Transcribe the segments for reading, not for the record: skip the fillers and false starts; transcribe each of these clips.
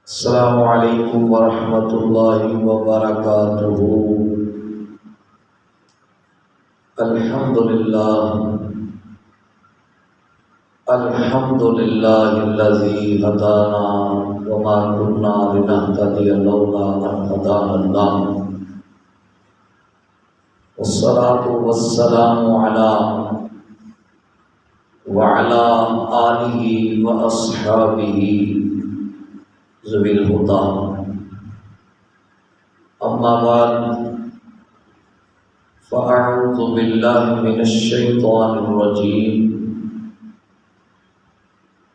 السلام علیکم ورحمۃ اللہ وبرکاتہ۔ الحمد للہ الذی ہدانا وما كنا لنهتدی لولا ان هدانا اللہ، والصلاة والسلام وعلى آلہ واصحابہ ذوی الہدی، اما بعد فاعوذ باللہ من الشیطان الرجیم،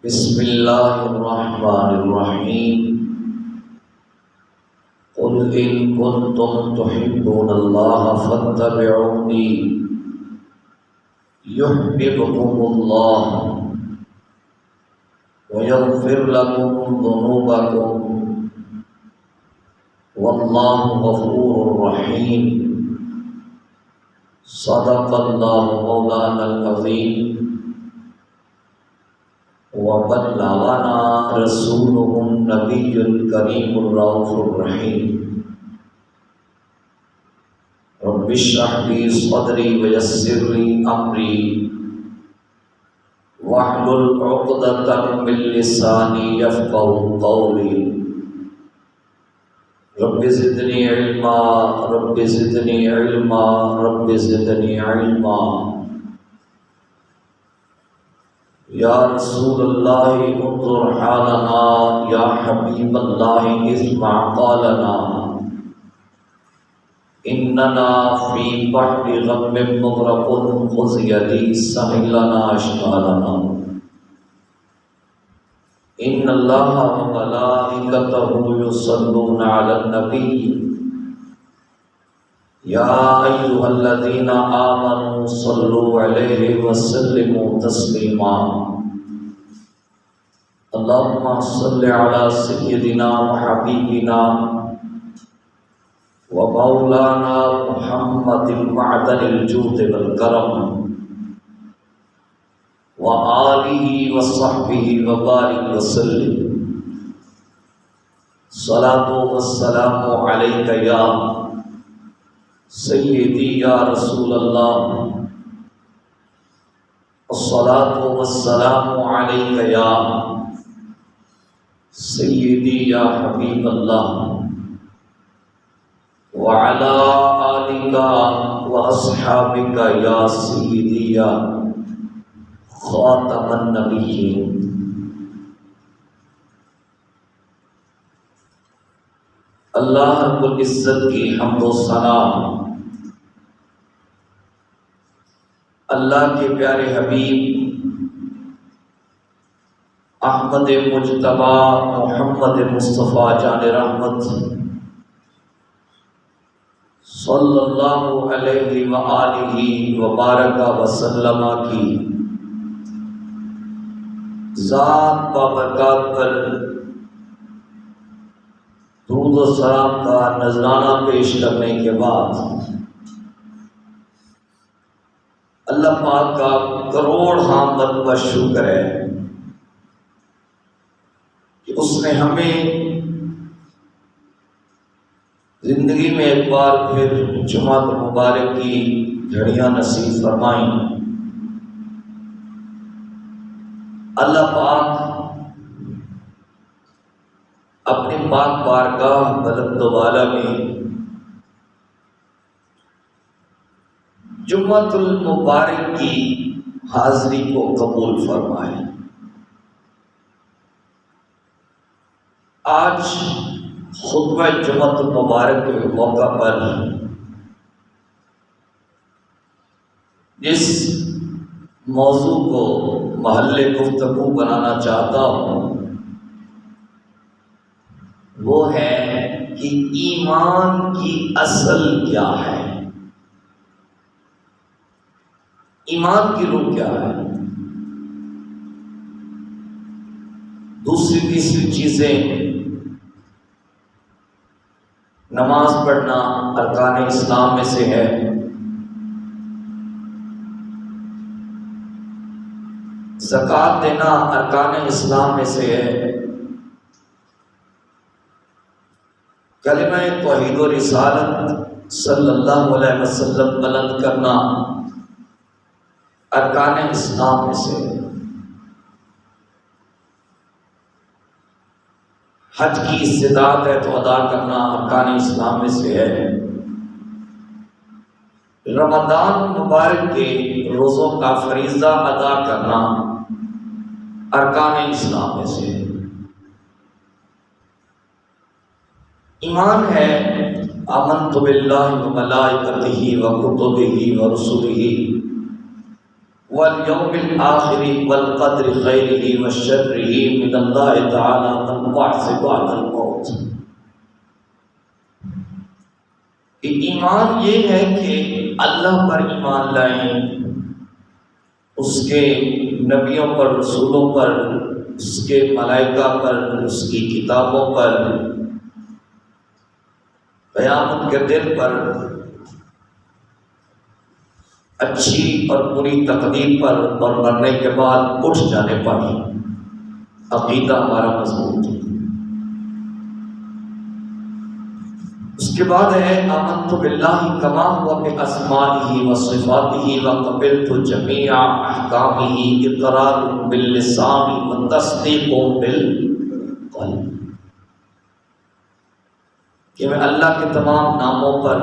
بسم اللہ الرحمن الرحیم۔ قل ان کنتم تحبون اللہ فاتبعونی یحببکم اللہ وَيَغْفِرْ لَكُمْ ذُنُوبَكُمْ وَاللَّهُ غَفُورٌ رَحِيمٌ۔ صدق اللہ مولانا العظیم وبلغنا رسولہ النبی الکریم الرؤوف الرحیم۔ رب اشرح لي صدری ویسر لي امری واحلل عقدۃ من لسانی یفقهوا قولی۔ رب زدنی علما رب زدنی علما رب زدنی علما۔ یا رسول اللہ انظر حالنا، یا حبیب اللہ اسمع قالنا، اننا فی بحر غم مغرق خذ یدی سہل لنا اشکالنا۔ ان اللہ وملائکتہ یصلون علی النبی یا ایھا الذین آمنوا صلوا علیہ وسلموا تسلیما۔ اللہم صل علی سیدنا وحبیبنا ومولانا محمد معدن الجود والکرم وآلہ وصحبہ وبارک وسلم۔ صلاۃ والسلام علیک یا سیدی یا رسول اللہ، الصلاۃ والسلام علیک یا سیدی یا حبیب اللہ، وعلی آلک واصحابک یا سیدی یا خاتم النبیین۔ اللہ رب العزت کی حمد و ثنا اللہ کے پیارے حبیب احمد مجتبی محمد مصطفیٰ جان رحمت صلی اللہ علیہ وآلہ وبارک وسلم کی ذات بابرکات پر درود و سلام کا نذرانہ پیش کرنے کے بعد اللہ پاک کا کروڑ حمد و شکر ہے کہ اس نے ہمیں زندگی میں ایک بار پھر جمعہ مبارک کی گھڑیاں نصیب فرمائیں۔ اللہ پاک اپنے پاک بارگاہ بلند و بالا میں جمعۃ المبارک کی حاضری کو قبول فرمائے۔ آج خطبہ جمعۃ المبارک کے موقع پر جس موضوع کو محل گفتگو بنانا چاہتا ہوں وہ ہے کہ ایمان کی اصل کیا ہے، ایمان کی روح کیا ہے۔ دوسری تیسری چیزیں نماز پڑھنا ارکان اسلام میں سے ہے، زکوٰۃ دینا ارکان اسلام میں سے ہے، کلمہ توحید و رسالت صلی اللہ علیہ وسلم بلند کرنا ارکان اسلام میں سے ہے۔ حج کی استطاعت ہے تو ادا کرنا ارکان اسلام میں سے ہے۔ رمضان مبارک کے روزوں کا فریضہ ادا کرنا ارکان اسلام میں سے ہے۔ ایمان ہے آمنت باللہ و ملائکتہ و کتبہ و رسلہ والیوم الآخر والقدر خیرہ و شرہ من اللہ تعالی والبعث بعد الموت۔ ایمان یہ ہے کہ اللہ پر ایمان لائیں، اس کے نبیوں پر، رسولوں پر، اس کے ملائکہ پر، اس کی کتابوں پر، قیامت کے دن پر، اچھی اور بری تقدیر پر، اور مرنے کے بعد اٹھ جانے پر عقیدہ ہمارا مضبوط ہے۔ اس کے بعد ہے آمنت باللہ کما ہوا باسمائہ و صفاتہ و قبلت جمیع احکامہ اقرار باللسان و تصدیق بالقلب، کہ میں اللہ کے تمام ناموں پر،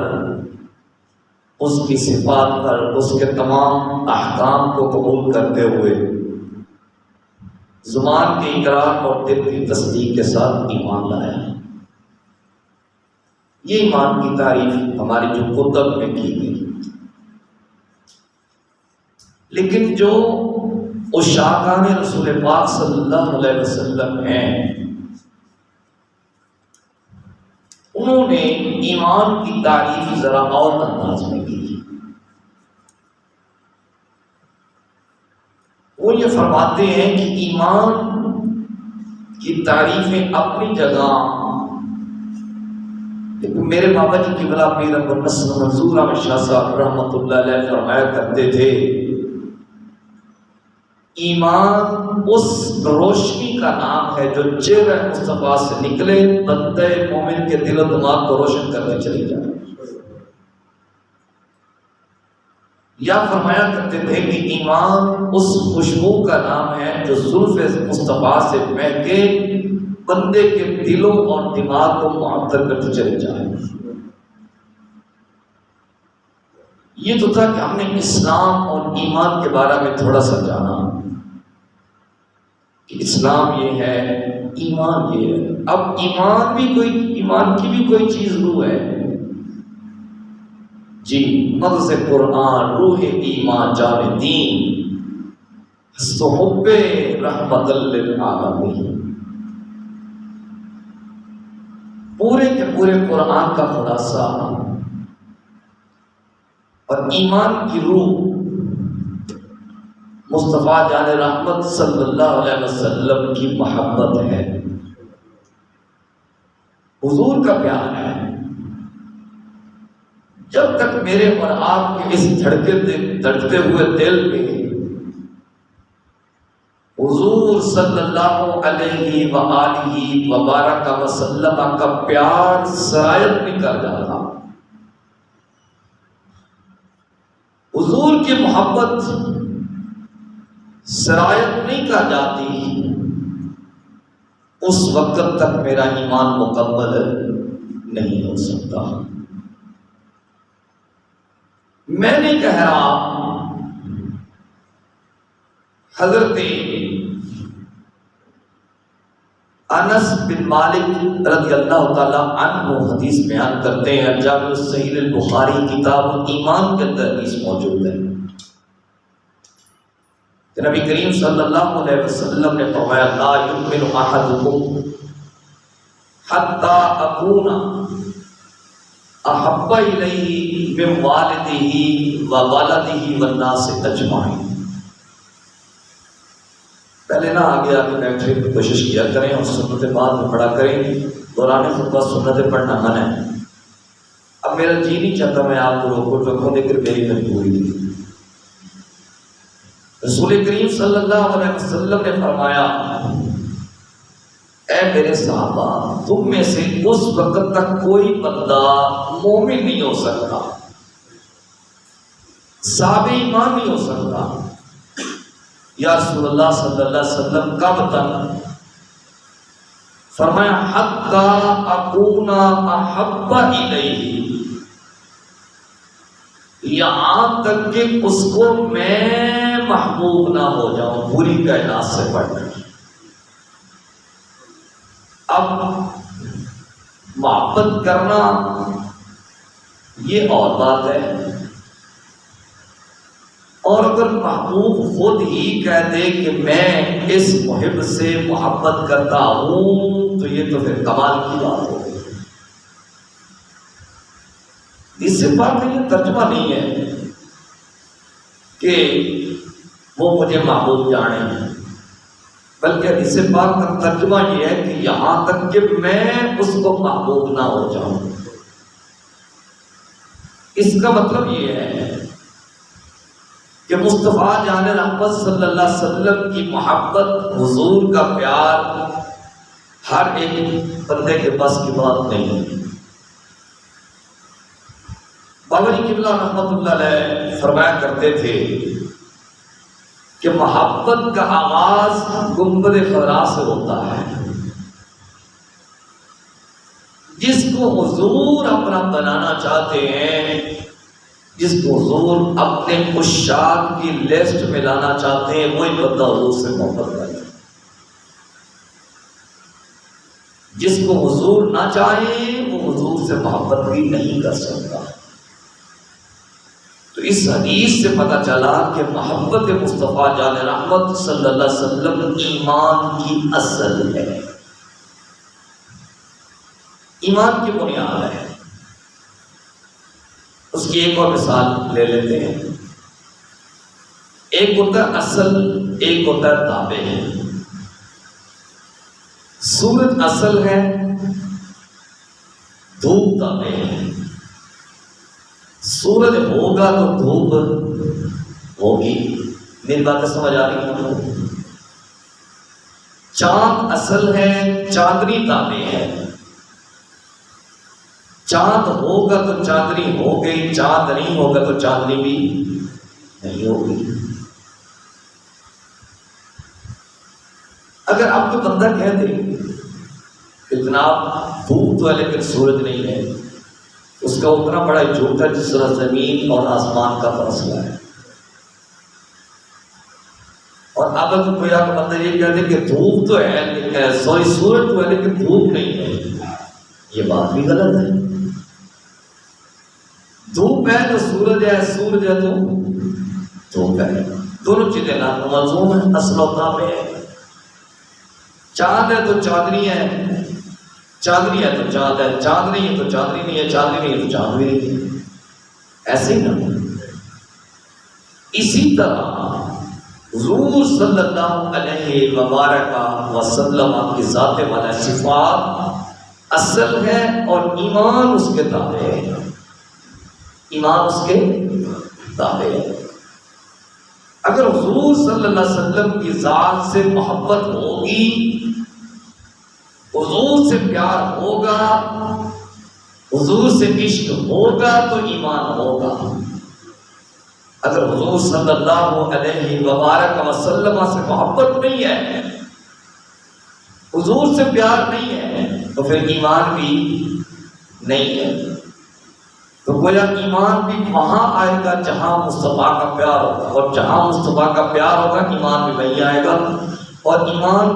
اس کی صفات پر، اس کے تمام احکام کو قبول کرتے ہوئے زبان کے اقرار اور دل کی تصدیق کے ساتھ ایمان لایا۔ یہ ایمان کی تعریف ہماری جو کتب میں کی گئی، لیکن جو عشاقان رسول پاک صلی اللہ علیہ وسلم ہیں، انہوں نے ایمان کی تعریف ذرا اور انداز میں کی۔ وہ یہ فرماتے ہیں کہ ایمان کی تعریفیں اپنی جگہ، لیکن میرے بابا جی قبلہ پیر ابو النصر منظور احمد شاہ صاحب رحمۃ اللہ علیہ فرمایا کرتے تھے، ایمان اس روشنی کا نام ہے جو چہرہ مصطفیٰ سے نکلے، بندے مومن کے دل و دماغ کو روشن کرنے چلی جائے۔ یا فرمایا کرتے تھے کہ ایمان اس خوشبو کا نام ہے جو زلف مصطفیٰ سے مہکے، بندے کے دلوں اور دماغ کو معطر کرتے چلے جائے۔ یہ تو تھا کہ ہم نے اسلام اور ایمان کے بارے میں تھوڑا سا جانا کہ اسلام یہ ہے، ایمان یہ ہے۔ اب ایمان کی بھی کوئی چیز روح ہے جی، مغز قرآن، روح ایمان، جان دین، صحب رحمت للعالمین، پورے کے پورے قرآن کا خلاصہ اور ایمان کی روح مصطفیٰ جان رحمت صلی اللہ علیہ وسلم کی محبت ہے، حضور کا پیار ہے۔ جب تک میرے اور آپ کے اس دھڑکتے ہوئے دل میں حضور صلی اللہ علیہ وآلہ وبارک وسلم کا پیار سرایت نہیں کر جاتا، حضور کی محبت سرایت نہیں کر جاتی، اس وقت تک میرا ایمان مکمل نہیں ہو سکتا۔ میں نے کہہ رہا، حضرت انس بن مالک رضی اللہ تعالی عنہ حدیث بیان کرتے ہیں، جامع الصحیح البخاری کتاب ایمان کے اندر حدیث موجود ہے کہ نبی کریم صلی اللہ علیہ وسلم نے فرمایا، لا یؤمن احدکم حتی اکون احب الیہ من والدہ وولدہ والناس اجمعین۔ پہلے نہ آگے آگے بیٹھنے کی کوشش کیا کریں اور سنتیں بعد میں پڑھا کریں، دوران خطبہ سنتیں پڑھنا منع ہے۔ اب میرا جی نہیں چاہتا میں آپ کو روکو ٹوکوں لیکن میری مجبوری تھی۔ رسول کریم صلی اللہ علیہ وسلم نے فرمایا، اے میرے صحابہ، تم میں سے اس وقت تک کوئی بندہ مومن نہیں ہو سکتا، صاحب ایمان نہیں ہو سکتا۔ یا رسول اللہ صلی اللہ علیہ وسلم کب تک؟ فرمایا حتی اکون احب الیہ، یہاں تک کہ اس کو میں محبوب نہ ہو جاؤں، پوری کائنات سے بڑھ کر۔ اب محبت کرنا یہ اور بات ہے، اور اگر محبوب خود ہی کہہ دے کہ میں اس محب سے محبت کرتا ہوں تو یہ تو پھر کمال کی بات ہوگی۔ اس سے بات میں یہ ترجمہ نہیں ہے کہ وہ مجھے محبوب جانے، بلکہ اس سے بات کا ترجمہ یہ ہے کہ یہاں تک کہ میں اس کو محبوب نہ ہو جاؤں۔ اس کا مطلب یہ ہے کہ مصطفیٰ جان رحمت صلی اللہ علیہ وسلم کی محبت، حضور کا پیار ہر ایک بندے کے بس کی بات نہیں ہے۔ بابا جی قبلہ رحمت اللہ علیہ فرمایا کرتے تھے کہ محبت کا آغاز گنبد خضرا سے ہوتا ہے۔ جس کو حضور اپنا بنانا چاہتے ہیں، جس کو حضور اپنے عشاق کی لسٹ میں لانا چاہتے ہیں، وہی بندہ حضور سے محبت کرتا ہے۔ جس کو حضور نہ چاہے وہ حضور سے محبت بھی نہیں کر سکتا۔ تو اس حدیث سے پتہ چلا کہ محبت مصطفیٰ جان رحمت صلی اللہ علیہ وسلم ایمان کی اصل ہے، ایمان کی بنیاد ہے۔ اس کی ایک اور مثال لے لیتے ہیں۔ ایک ہوتا ہے اصل، ایک ہوتا ہے تابع ہے۔ سورج اصل ہے، دھوپ تابع ہے۔ سورج ہوگا تو دھوپ ہوگی، میری باتیں سمجھ آ رہی ہیں؟ چاند اصل ہے، چاندنی تابع ہے۔ چاند ہوگا تو چاندنی ہو گئی، چاند نہیں ہوگا تو چاندنی بھی نہیں ہوگی۔ اگر آپ کو بندہ کہہ دے کہ جناب دھوپ تو ہے لیکن سورج نہیں ہے، اس کا اتنا بڑا جھوٹ ہے جس طرح زمین اور آسمان کا فاصلہ ہے۔ اور اب کوئی آپ کو بندہ یہ کہہ دے کہ دھوپ تو ہے، سورج تو ہے لیکن دھوپ نہیں ہے، یہ بات بھی غلط ہے۔ دھوپ ہے تو سورج ہے، سورج ہے تو دھوپ ہے، دونوں چیزیں ملزوم ہیں، اصل و تابع ہے۔ چاند ہے تو چاندنی ہے، چاندنی ہے تو چاند ہے، چاند نہیں ہے تو چاندنی نہیں ہے، چاندنی نہیں ہے تو چاند بھی نہیں ہے، ایسے ہی نا۔ اسی طرح حضور صلی اللہ علیہ وبارک وسلم کی ذات والا صفات اصل ہے اور ایمان اس کے تابع ہے، ایمان اس کے تابع ہے۔ اگر حضور صلی اللہ علیہ وسلم کی ذات سے محبت ہوگی، حضور سے پیار ہوگا، حضور سے عشق ہوگا تو ایمان ہوگا۔ اگر حضور صلی اللہ علیہ وبارک وسلم سے محبت نہیں ہے، حضور سے پیار نہیں ہے، تو پھر ایمان بھی نہیں ہے۔ تو گویا ایمان بھی وہاں آئے گا جہاں مصطفیٰ کا پیار ہوگا، اور جہاں مصطفیٰ کا پیار ہوگا ایمان بھی وہیں آئے گا، اور ایمان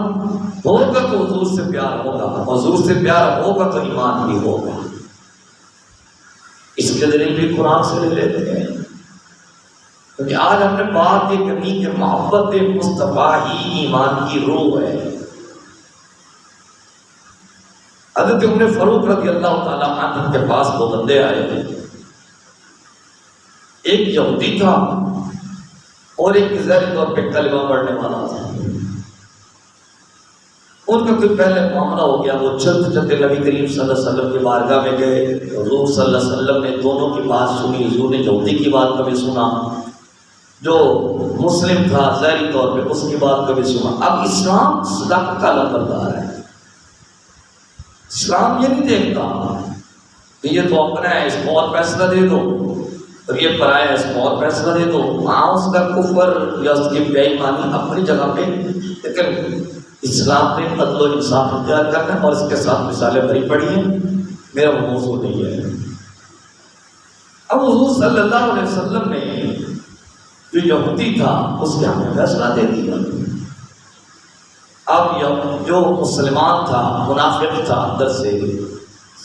ہوگا تو حضور سے پیار ہوگا، حضور سے پیار ہوگا تو ایمان بھی ہوگا۔ اس کے دلیل بھی قرآن سے لے لیتے ہیں، کیونکہ آج ہم نے بات یہ کرنی کہ محبت مصطفیٰ ہی ایمان کی روح ہے۔ حضرت عمر فاروق رضی اللہ تعالیٰ عنہ کے پاس دو بندے آئے تھے، ایک یہودی تھا اور ایک ظاہری طور پہ کلمہ پڑھنے والا تھا۔ ان کا کوئی پہلے معاملہ ہو گیا، وہ چلتے چلتے نبی کریم صلی اللہ علیہ وسلم کی بارگاہ میں گئے، حضور صلی اللہ علیہ وسلم نے دونوں کی بات سنی، حضور نے یہودی کی بات کبھی سنا، جو مسلم تھا ظاہری طور پہ اس کی بات کبھی سنا۔ اب اسلام صداقت کا علم بردار ہے، اسلام یہ نہیں دیکھتا کہ یہ تو اپنا ہے اس کو اور فیصلہ دے دو، اور یہ پرایا ہے اس کو اور فیصلہ دے دو. ہاں اس کا کفر یا اس کی بے ایمانی اپنی جگہ پہ، لیکن اسلام نے عدل و انصاف اختیار کرنا ہے، اور اس کے ساتھ مثالیں بھری پڑی ہیں. میرا وہ موضوع نہیں ہے. اب حضور صلی اللہ علیہ وسلم نے جو یہودی تھا اس کے ہمیں فیصلہ دے دیا. اب جو مسلمان تھا، منافق تھا، اندر سے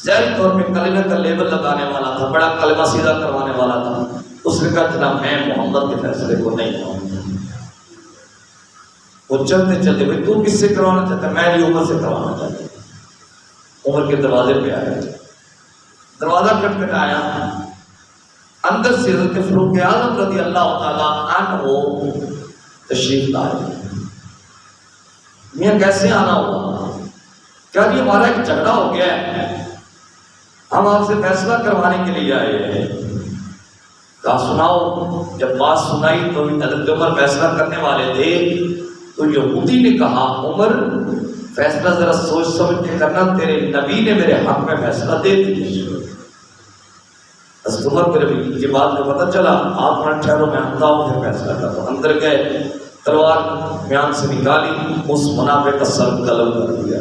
ظاہری طور پہ کلمہ کا لیبل لگانے والا تھا، بڑا کلمہ سیدھا کروانے والا تھا، اس نے کہا جناب میں محمد کے فیصلے کو نہیں مانوں. وہ چلتے چلتے بھائی تو کس سے کروانا چاہتا ہے؟ میں بھی عمر سے کروانا چاہتا ہوں. عمر کے دروازے پہ آیا، دروازہ کھٹکھٹایا، اندر سے حضرت فاروق اعظم رضی اللہ تعالیٰ عنہ تشریف لائے. میاں کیسے آنا ہوگا؟ کیا جی ہمارا ایک جھگڑا ہو گیا ہے، ہم آپ سے فیصلہ کروانے کے لیے آئے ہیں. کہا سناؤ. جب بات سنائی تو حضرت عمر فیصلہ کرنے والے تھے، تو یہودی نے کہا عمر فیصلہ ذرا سوچ سمجھ کے کرنا، تیرے نبی نے میرے حق میں فیصلہ دے دیا. حضرت عمر پھر یہ بات میں پتہ چلا، آپ نہ ٹھہرو میں آتا ہوں پھر فیصلہ کرتا ہوں. اندر گئے، تلوار میان سے نکالی، اس منافق کا سر قلم کر دیا.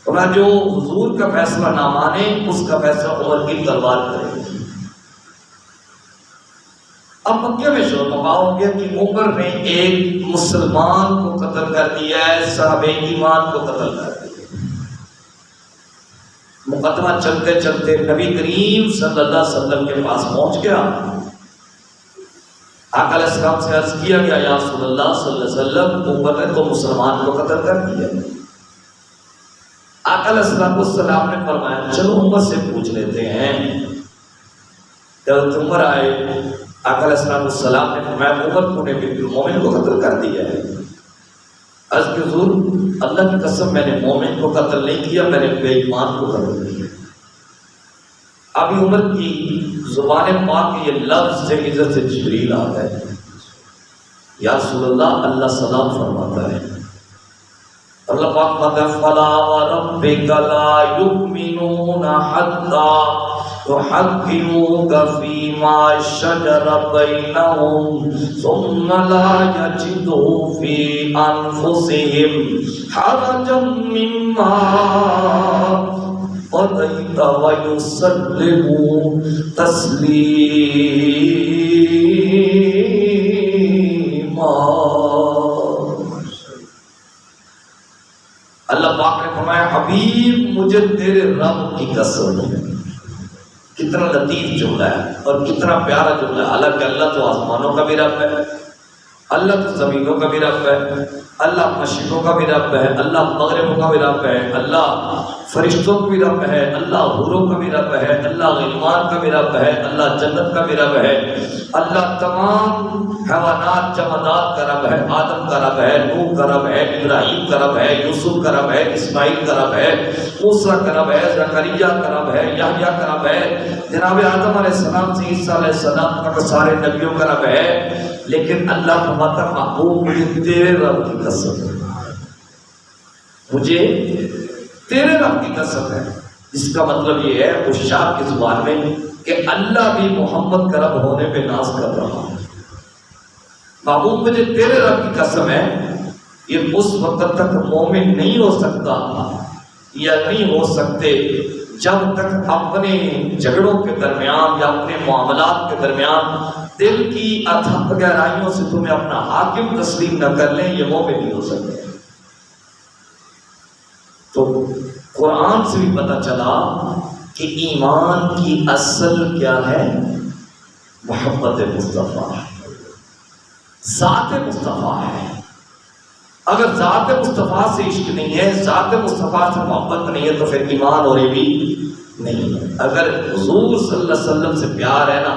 اور جو حضور کا فیصلہ نہ مانے اس کا فیصلہ عمر کی تلوار کرے. اب مکے میں شور مقام ہو گیا کہ عمر نے ایک مسلمان کو قتل کر دیا ہے، صحابہ ایمان کو قتل کر دیا. مقدمہ چلتے چلتے نبی کریم صلی اللہ علیہ وسلم کے پاس پہنچ گیا. آقا علیہ السلام سے عرض کیا گیا یا رسول اللہ صلی اللہ علیہ وسلم عمر نے تو مسلمان کو قتل کر دیا. آقا علیہ السلام نے فرمایا چلو عمر سے پوچھ لیتے ہیں. جب عمر آئے، آقا علیہ السلام نے فرمایا عمر کو نے بالکل مومن کو قتل کر دیا ہے. عرض کہ حضور اللہ کی قسم میں نے مومن کو قتل نہیں کیا، میں نے بے ایمان کو قتل کیا. ابھی عمر کی زبان پاک کے یہ لفظ سے حضرت سے جبریل آتا ہے، یا رسول اللہ اللہ سلام فرماتا ہے. اللہ پاک فرماتا ہے فلا وربک لا یؤمنون حتی یحکموک فیما شجر بینہم ثم لا یجدوا فی انفسہم حرجا مما قضیت ویسلموا تسلیما. اللہ پاک نے فرمایا حبیب مجھے تیرے رب کی قسم ہے. کتنا لطیف جملہ ہے اور کتنا پیارا جملہ ہے. حالانکہ اللہ تو آسمانوں کا بھی رب ہے، اللہ تو زمینوں کا بھی رب ہے، اللہ مشرقوں کا بھی رب ہے، اللہ مغربوں کا بھی رب ہے، اللہ فرشتوں کا بھی رب ہے، اللہ حوروں کا بھی رب ہے، اللہ غلمان کا بھی رب ہے، اللہ جنت کا بھی رب ہے، اللہ تمام حیوانات جمادات کا رب ہے، آدم کا رب ہے، نوح کا رب ہے، ابراہیم کا رب ہے، یوسف کا رب ہے، اسماعیل کا رب ہے، موسیٰ کا رب ہے، زکریا کا رب ہے، یحییٰ کا رب ہے، جناب آدم علیہ السلام سے عیسیٰ علیہ السلام تک سارے نبیوں کا رب ہے. لیکن اللہ فرماتا محبوب مجھے تیرے رب کی قسم ہے، مجھے تیرے رب کی قسم ہے. اس کا مطلب یہ ہے اس شاہ کی زبان میں کہ اللہ بھی محمد کا رب ہونے پہ ناز کر رہا ہے. محبوب مجھے تیرے رب کی قسم ہے. یہ اس وقت تک مومن نہیں ہو سکتا یا نہیں ہو سکتے جب تک اپنے جھگڑوں کے درمیان یا اپنے معاملات کے درمیان دل کی اتھک گہرائیوں سے تمہیں اپنا حاکم تسلیم نہ کر لیں، یہ مومن نہیں ہو سکتے. تو قرآن سے بھی پتہ چلا کہ ایمان کی اصل کیا ہے؟ محبت مصطفیٰ، ذات مصطفیٰ ہے. اگر ذات مصطفیٰ سے عشق نہیں ہے، ذات مصطفیٰ سے محبت نہیں ہے، تو پھر ایمان اور یہ بھی نہیں ہے. اگر حضور صلی اللہ علیہ وسلم سے پیار ہے نا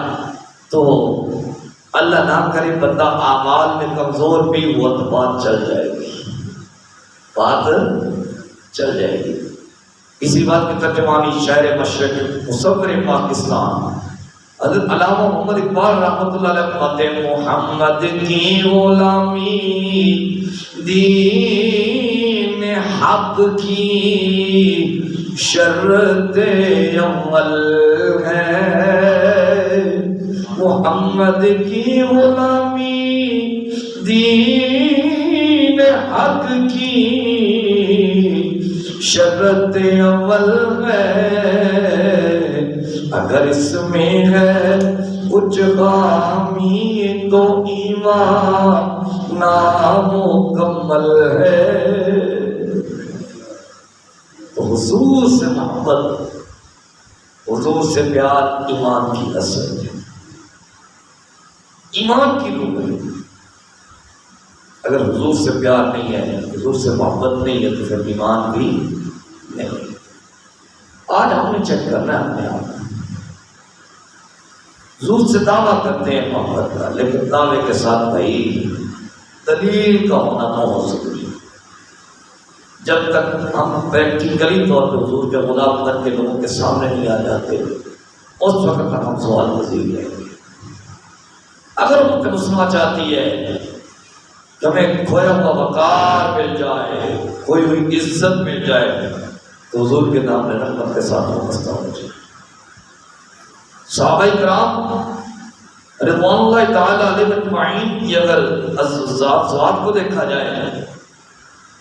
تو اللہ نہ کرے بندہ اعمال میں کمزور بھی ہوا تو بات چل جائے گی، بات چل جائے گی. اسی بات کی ترجمانی شاعر مشرق مصور پاکستان حضرت علامہ محمد اقبال رحمۃ اللہ علیہ فرماتے ہیں محمد کی غلامی دین حق کی شرط اول ہے محمد کی غلامی، دین حق کی شرط اول ہے، اگر اس میں ہے کچھ خامی تو ایمان نامکمل ہے۔ تو حضور سے محبت، حضور سے پیار ایمان کی اصل ہے، ایمان کی روح ہے۔ اگر حضور سے پیار نہیں ہے، حضور سے محبت نہیں ہے، تو پھر ایمان بھی نہیں۔ آج ہم نے چیک کرنا ہے اپنے آپ، حضور سے دعویٰ کرتے ہیں محبت کا، لیکن دعوے کے ساتھ بھائی دلیل کا ہونا بہت ضروری ہے۔ جب تک ہم پریکٹیکلی طور پہ حضور کے غلام بن کے لوگوں کے سامنے نہیں آ جاتے، اس وقت تک ہم سوال پذیر رہیں گے۔ اگر ان پہ مسلمان چاہتی ہے کہ ہمیں کھویا ہوا وقار مل جائے، کھوئی ہوئی عزت مل جائے، تو حضور کے نام میں رحمت کے ساتھ وابستہ ہو جائے۔ صحابہ کرام رضوان اللہ تعالیٰ علیہ اجمعین کی اگر ذات کو دیکھا جائے،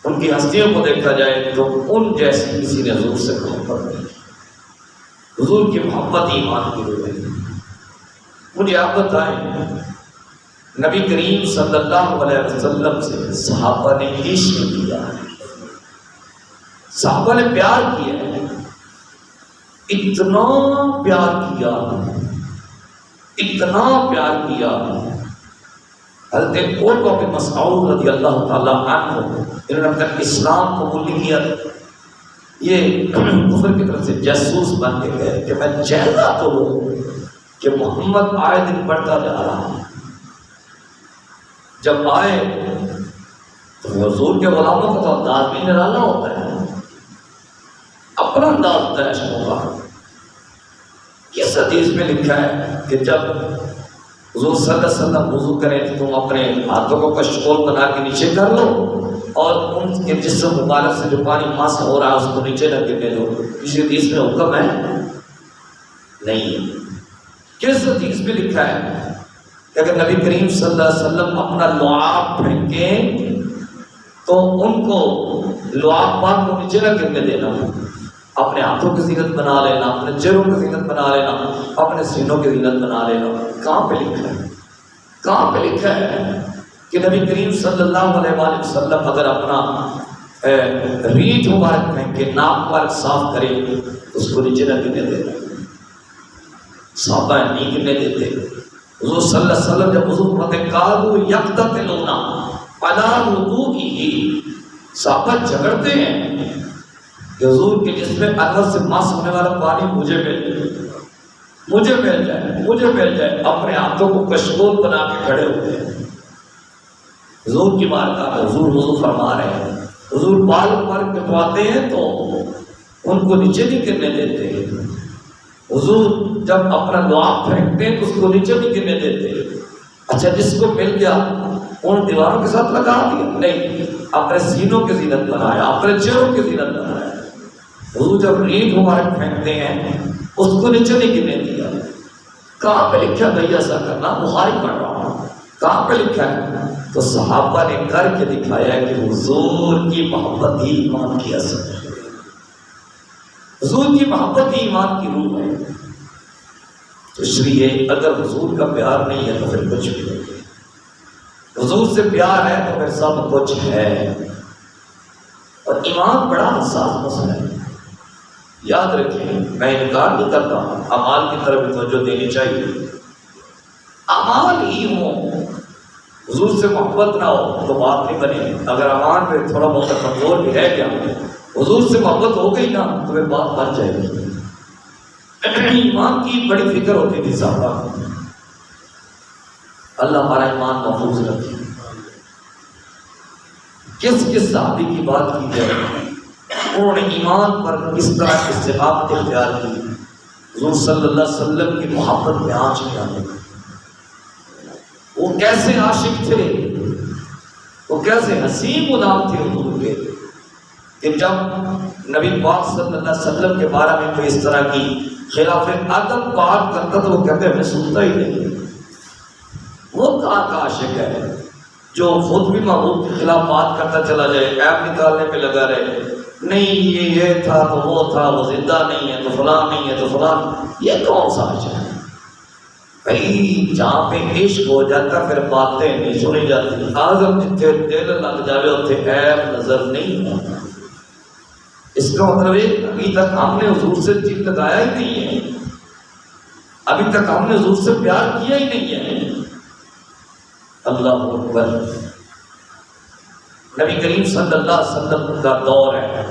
ان کی ہستیوں کو دیکھا جائے، تو ان جیسی کسی نے حضور سے محبت نہیں۔ حضور کی محبت ایمان کی روح ہے۔ مجھے آپ بتائیں، نبی کریم صلی اللہ علیہ وسلم سے صحابہ نے عشق کیا ہے، صحابہ نے پیار کیا ہے، اتنا پیار کیا، اتنا پیار کیا۔ حضرت عروہ بن مسعود رضی اللہ تعالیٰ عنہ، انہوں نے اپنا اسلام قبول نہیں کیا، یہ کفر کی طرف سے جاسوس بن کے گئے کہ میں چہرہ تو ہوں کہ محمد آئے دن بڑھتا جا رہا ہے۔ جب آئے تو حضور کے غلاموں کا تو انداز بھی نرالا ہوتا ہے، اپنا انداز ہوتا ہے عشقوں کا۔ کس حدیث میں لکھا ہے کہ جب حضور صلی اللہ علیہ وسلم وضو کریں تو تم اپنے ہاتھوں کو کشکول بنا کے نیچے کر لو، اور ان کے جسم مبارک سے جو پانی ماسک ہو رہا ہے اس کو نیچے نہ گرنے دو۔ کسی حدیث میں حکم ہے نہیں۔ کس حدیث میں لکھا ہے کہ اگر نبی کریم صلی اللہ علیہ وسلم اپنا لعاب پھینکیں تو ان کو لعاب پاک کو نیچے نہ گرنے دینا، اپنے ہاتھوں کی زینت بنا لینا، اپنے چہروں کی زینت بنا لینا، اپنے سینوں کی زینت بنا لینا۔ کہاں پہ لکھا ہے؟ کہاں پہ لکھا ہے کہ نبی کریم صلی اللہ علیہ وآلہ وسلم اگر اپنا ریٹھ مبارک پھینکے، ناک مبارک صاف کرے، اس کو نیچے نہ گرنے دینا؟ صحابہ نہیں گرنے دیتے۔ حضور صلی اللہ علیہ وسلم جب وضو کرتے قالوا یقتتلون علی وضوئہ، صحابہ جھگڑتے ہیں کہ حضور کے جسم میں انور سے مس ہونے والا پانی مجھے مل جائے، مجھے مل جائے، مجھے مل جائے۔ اپنے ہاتھوں کو کشکول بنا کے کھڑے ہوتے ہیں حضور کی بارگاہ میں۔ حضور وضو فرما رہے ہیں، حضور بال مبارک کٹواتے ہیں تو ان کو نیچے نہیں گرنے دیتے۔ حضور جب اپنا لعاب پھینکتے ہیں تو اس کو نیچے نہیں گرنے دیتے۔ اچھا جس کو مل گیا ان دیواروں کے ساتھ لگا دیا؟ نہیں، اپنے سینوں کی زینت بنایا، اپنے چہروں کی زینت بنایا۔ حضور جب ریٹھ مبارک پھینکتے ہیں اس کو نیچے نہیں گرنے دیا۔ کہاں پہ لکھا بھائی ایسا کرنا؟ بخاری پڑھ رہا ہوں، کہاں پہ لکھا ہے؟ تو صحابہ نے کر کے دکھایا کہ حضور کی محبت ہی ایمان کی اصل ہے، حضور کی محبت ہی ایمان کی روح ہے۔ تو اس لیے اگر حضور کا پیار نہیں ہے تو پھر کچھ بھی نہیں ہے، حضور سے پیار ہے تو پھر سب کچھ ہے۔ اور ایمان بڑا حساس مسئلہ ہے، یاد رکھیں، میں انکار نہیں کرتا ہوں، اعمال کی طرف توجہ دینی چاہیے۔ اعمال ہی ہوں، حضور سے محبت نہ ہو تو بات نہیں بنے۔ اگر اعمال پہ تھوڑا بہت کمزور بھی رہ گیا، حضور سے محبت ہو گئی نا تو پھر بات بن جائے گی۔ ایمان کی بڑی فکر ہوتی تھی صحابہ کو، اللہ ہمارا ایمان محفوظ رکھے۔ کس کس صحابی کی بات کی جائے، انہوں نے ایمان پر کس طرح استقامت اختیار کی، حضور صلی اللہ علیہ وسلم کی محبت میں آنچ کیا ہے، وہ کیسے عاشق تھے، وہ کیسے حسین غلام تھے حضور کے، کہ جب نبی پاک صلی اللہ علیہ وسلم کے بارے میں کوئی اس طرح کی خلاف ادب بات کرتا تو وہ کہتے میں سنتا ہی نہیں. وہ کہاں کا عاشق ہے جو خود بھی محبوب کے خلاف بات کرتا چلا جائے، عیب نکالنے پہ لگا رہے، نہیں یہ تھا تو وہ تھا، وہ زندہ نہیں ہے تو فلاں نہیں ہے تو فلاں. یہ کون سا عاشق ہے بھائی؟ جہاں پہ عشق ہو جاتا پھر باتیں نہیں سنی جاتی. آزم جتنے دل لگ جاوے اتنے عیب نظر نہیں آتا. اس کا مطلب ہے ابھی تک ہم نے حضور سے دل لگایا ہی نہیں ہے، ابھی تک ہم نے حضور سے پیار کیا ہی نہیں ہے. اللہ اکبر. نبی کریم صلی اللہ علیہ وسلم کا دور ہے،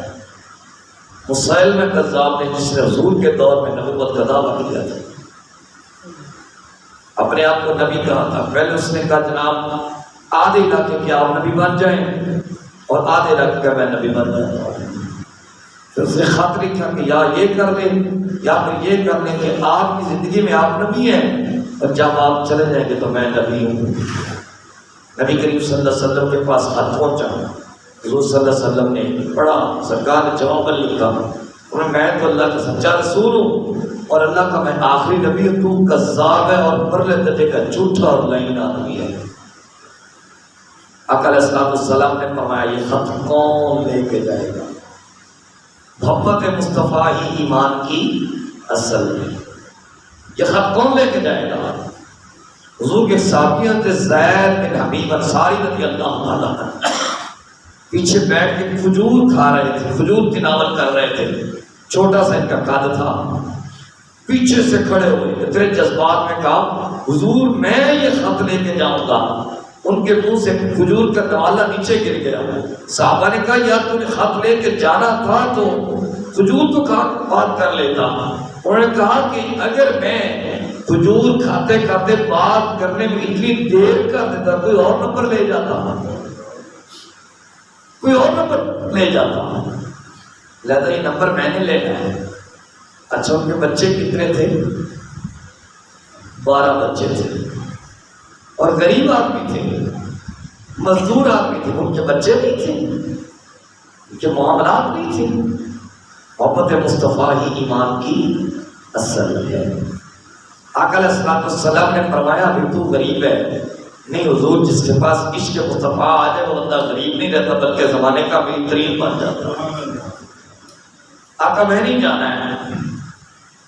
مسیلمہ کذاب نے جس نے حضور کے دور میں نبوت کا دعویٰ کیا تھا، اپنے آپ کو نبی کہا تھا. پہلے اس نے کہا جناب آدھے علاقے کے آپ نبی بن جائیں اور آدھے علاقے کا میں نبی بن جاؤں. پھر اس نے خط لکھا کہ یا یہ کر لیں یا پھر یہ کر لیں کہ آپ کی زندگی میں آپ نبی ہیں اور جب آپ چلے جائیں گے تو میں نبی ہوں. نبی کریم صلی اللہ علیہ وسلم کے پاس خط پہنچا، حضور صلی اللہ علیہ وسلم نے پڑھا، سرکار نے جواب لکھا، میں تو اللہ کا سچا رسول ہوں اور اللہ کا میں آخری نبی ہوں، تو کذاب ہے اور پرلے درجے کا جھوٹا اور لعین آدمی ہے. آقا علیہ السلام نے فرمایا یہ خط کون لے کے جائے گا؟ محبت مصطفیٰ ہی ایمان کی اصل ہے. یہ خط کون لے کے جائے گا؟ حضور کے صحابی حضرت زید بن حبیب انصاری رضی اللہ عنہ پیچھے بیٹھ کے کھجور کھا رہے تھے، کھجور تناول کر رہے تھے. چھوٹا سا ان کا قد تھا، پیچھے سے کھڑے ہوئے اتنے جذبات میں کہا حضور میں یہ خط لے کے جاؤں گا. ان کے منہ سے کھجور کا نوالا نیچے گر گیا. صحابہ نے کہا یار تو نے خط لے کے جانا تھا تو کھجور تو بات کر لیتا. انہوں نے کہا کہ اگر میں کھجور کھاتے کھاتے بات کرنے میں اتنی دیر کر دیتا کوئی اور نمبر لے جاتا، کوئی اور نمبر لے جاتا، لہذا یہ نمبر میں نے لینا ہے. اچھا ان کے بچے کتنے تھے؟ 12 بچے تھے اور غریب آدمی تھے، مزدور آدمی تھے. ان کے بچے نہیں تھے، ان کے معاملات نہیں تھے. محبت مصطفیٰ ہی ایمان کی اصل ہے. آقا علیہ السلام نے فرمایا بھی تو غریب ہے. نہیں حضور جس کے پاس عشق مصطفیٰ آ جائے وہ بندہ غریب نہیں رہتا بلکہ زمانے کا بہترین بن جاتا. آقا میں نہیں جانا ہے،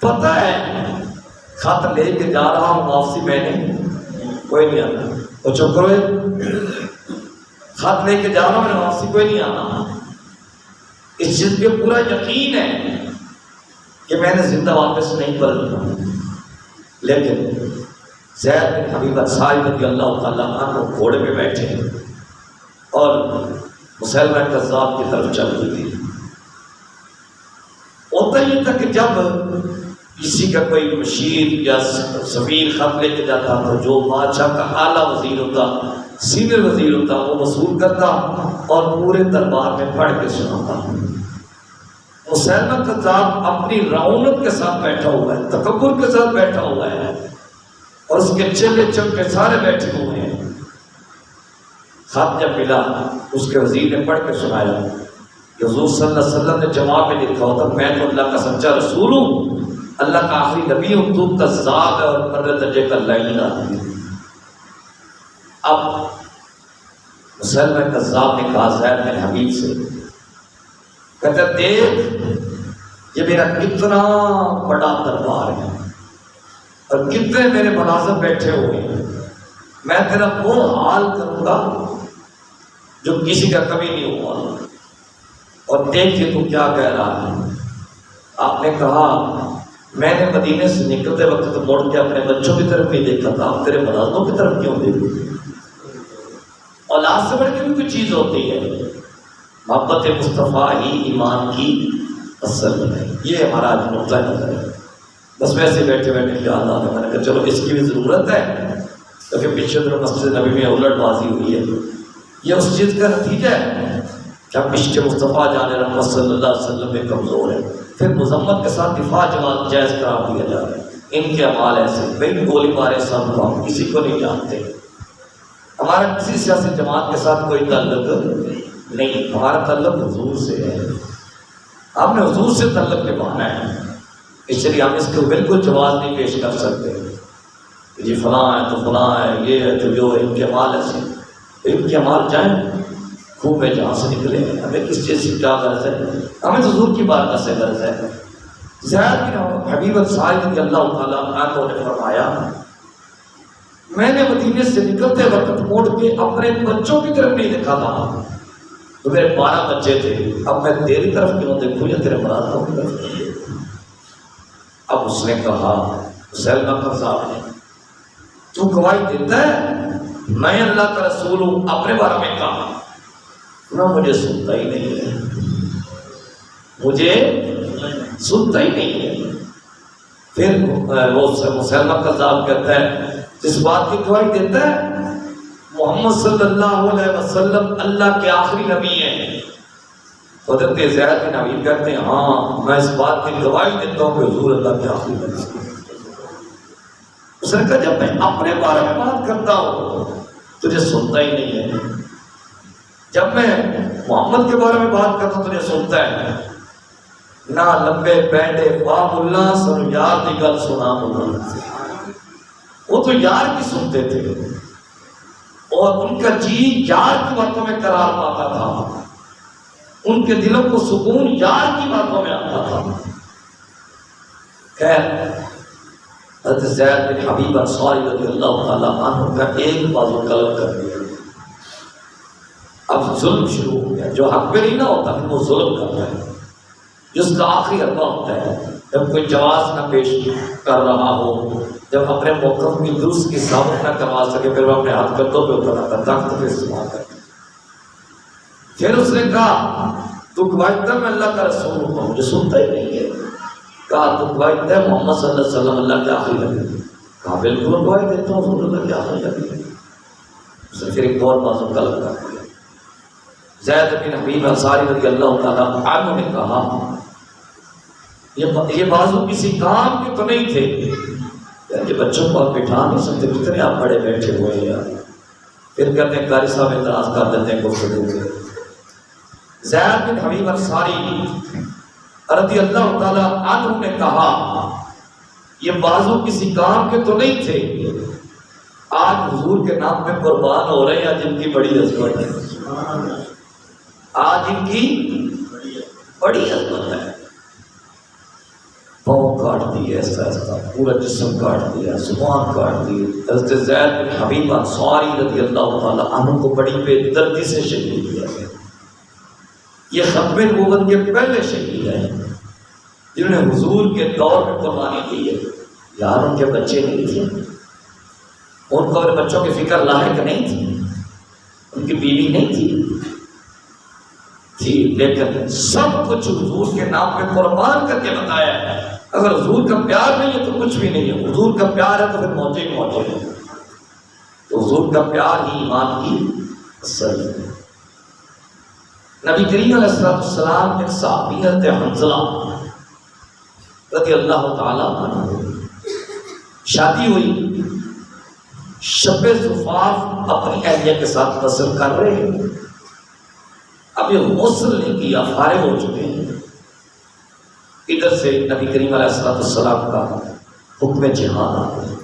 پتہ ہے خط لے کے جا رہا ہوں واپسی میں نے کوئی نہیں آنا. تو چپ کرو، خط لے کے جا رہا ہوں میں نے واپسی کوئی نہیں آنا. اس چیز پہ پورا یقین ہے کہ میں نے زندہ واپس نہیں پلٹنا. لیکن زید بن حبیب انصاری رضی اللہ تعالیٰ عنہ گھوڑے پہ بیٹھے اور مسیلمہ کذاب کی طرف چل رہی تھی. ہوتا یہ تھا کہ جب کسی کا کوئی مشیر یا سفیر خط لے کے جاتا تو جو بادشاہ کا اعلیٰ وزیر ہوتا، سینئر وزیر ہوتا، وہ وصول کرتا اور پورے دربار میں پڑھ کے سناتا. مسیلمہ کذاب اپنی رعونت کے ساتھ بیٹھا ہوا ہے، تکبر کے ساتھ بیٹھا ہوا ہے اور اس کے چلے چمٹے سارے بیٹھے ہوئے ہیں. خط جب ملا اس کے وزیر نے پڑھ کے سنایا کہ حضور صلی اللہ علیہ وسلم نے جواب میں لکھا ہوتا میں تو اللہ کا سچا رسول ہوں، اللہ کا آخری نبی ہوں، تو کذاب ہے اور پرلے درجے کا لعین آدمی. اب مسیلمہ کذاب نے کہا زید بن حبیب سے، کہتا دیکھ یہ میرا کتنا بڑا دربار ہے اور کتنے میرے ملازم بیٹھے ہوئے ہیں، میں تیرا وہ حال کروں گا جو کسی کا کبھی نہیں ہوا اور دیکھیے تو کیا کہہ رہا ہے. آپ نے کہا میں نے مدینے سے نکلتے وقت تو موڑ کے اپنے بچوں کی طرف نہیں دیکھا تھا، آپ تیرے ملازموں کی طرف کیوں دیکھتے؟ اولاد سے بڑھ کے بھی کوئی چیز ہوتی ہے. محبت مصطفیٰ ہی ایمان کی اصل ہے. یہ ہمارا آج نقطہ نظر ہے. بس ویسے بیٹھے بیٹھے خیال آ گیا، میں نے کہا چلو اس کی بھی ضرورت ہے کیونکہ پیچھے دنوں مسجد نبی میں الٹ بازی ہوئی ہے. یہ اس چیز کا نتیجہ ہے کہ ہم عشق مصطفیٰ جان رحمت صلی اللہ علیہ وسلم میں کمزور ہیں. پھر مذمت کے ساتھ دفاع جائز قرار دیا جا رہا ہے. ان کے اعمال ایسے بھائی گولی مارے سب کو ہم کسی کو نہیں جانتے. ہمارا کسی سیاسی جماعت کے ساتھ کوئی تعلق نہیں، ہمارا تعلق حضور سے ہے. آپ نے حضور سے تعلق نبھانا ہے، اس لیے ہم اس کو بالکل جواز نہیں پیش کر سکتے جی فلاں ہے تو فلاں ہے، یہ ہے تو جو ان کے مال ایسے، ان کے مال جائیں خوب ہے جہاں سے نکلے، ہمیں کس چیز سے کیا غرض ہے؟ ہمیں تو حضور کی بارگاہ سے غرض ہے۔ زید بن حبیب انصاری رضی اللہ تعالیٰ عنہ نے فرمایا میں نے مدینے سے نکلتے وقت موڑ کے اپنے بچوں کی طرف نہیں دیکھا تھا، تو میرے 12 بچے تھے، اب میں تیری طرف کیوں دیکھوں یا تیرے مرادوں کی طرف؟ اب اس نے کہا سلمہ قذاب نے تو گواہی دیتا ہے میں اللہ کا رسول ہوں، اپنے بارے میں کہا نہ مجھے سنتا ہی نہیں ہے، مجھے سنتا ہی نہیں ہے۔ پھر وہ مسلمہ قذاب کہتا ہے جس بات کی گواہی دیتا ہے محمد صلی اللہ علیہ وسلم اللہ کے آخری نبی ہیں، حضرت زید بن حبیب کہتے ہیں ہاں میں اس بات کی گواہی دیتا ہوں کہ حضور اللہ کے آخری نبی ہیں۔ اس نے کہا جب میں اپنے بارے میں بات کرتا ہوں تجھے سنتا ہی نہیں ہے، جب میں محمد کے بارے میں بات کرتا ہوں تجھے سنتا ہے نہ لمبے پینڈے باب اللہ سن یار دی گل سنا ملا، وہ تو یار کی سنتے تھے اور ان کا جی یار کی باتوں میں قرار پاتا تھا، ان کے دلوں کو سکون یار کی باتوں میں آتا تھا۔ خیر حضرت زید بن حبیب انصاری رضی اللہ تعالیٰ عنہ کا ایک بازو قلم کر دیا، اب ظلم شروع ہو گیا، جو حق پہ نہیں نہ ہوتا پھر وہ ظلم کرتا ہے، جس کا آخری حربہ ہوتا ہے جب کوئی جواز نہ پیش کر رہا ہو، جب اپنے موقف کی درست کی ثابت نہ کروا سکے پھر وہ اپنے ہاتھ کندھوں پہ اتر آتا، طاقت پہ استعمال کرتا۔ پھر اس نے کہا تو گواہی دے میں اللہ کا رسول ہوں، مجھے سنتا ہی نہیں ہے۔ کہا تو گواہی دے محمد صلی اللہ علیہ وسلم اللہ کے آخری نبی، کہا بالکل گواہی دیتا ہوں حضور اللہ کے آخری نبی ہے۔ اس نے پھر ایک اور بازو قلم کر دیا۔ زید بن حبیب انصاری رضی اللہ تعالیٰ عنہ نے کہا یہ بازو کسی کام کے تو نہیں تھے، یہ بچوں کو آپ بٹھا نہیں سکتے، کتنے آپ بڑے بیٹھے ہوئے ہیں یار۔ پھر کہتے ہیں قاری صاحب اعتراض کر دیتے ہیں گفتگو کے۔ زید بن حبیب انصاری رضی اللہ تعالیٰ عنہ نے کہا یہ بازو کسی کام کے تو نہیں تھے، آج حضور کے نام پہ قربان ہو رہے ہیں جن کی بڑی عظمت ہے، آج ان کی بڑی عظمت ہے۔ پاؤں کاٹ دیے ایسا ایسا، پورا جسم کاٹ دیا، زبان کاٹ دی۔ حضرت زید بن حبیب انصاری رضی اللہ تعالیٰ عنہ کو بڑی بے دردی سے شہید کیا گیا۔ یہ ختم نبوت کے پہلے شہید ہیں جنہوں نے حضور کے دور میں قربانی دی ہے۔ یار ان کے بچے نہیں تھے، ان کو اپنے بچوں کی فکر لاحق نہیں تھی، ان کی بیوی نہیں تھی، لیکن سب کچھ حضور کے نام پہ قربان کر کے بتایا ہے۔ اگر حضور کا پیار نہیں ہے تو کچھ بھی نہیں ہے، حضور کا پیار ہے تو پھر موجے ہی موجے ہیں، تو حضور کا پیار ہی ایمان کی اصل ہے۔ نبی کریم علیہ السلام ایک صحابی حضرت حنظلہ رضی اللہ تعالیٰ عنہ شادی ہوئی، شب زفاف اپنی اہلیہ کے ساتھ بسر کر رہے ہیں، اب یہ غسل نہیں کیا، فارغ ہو چکے ہیں، ادھر سے نبی کریم علیہ السلام کا حکم جہاد آ گیا۔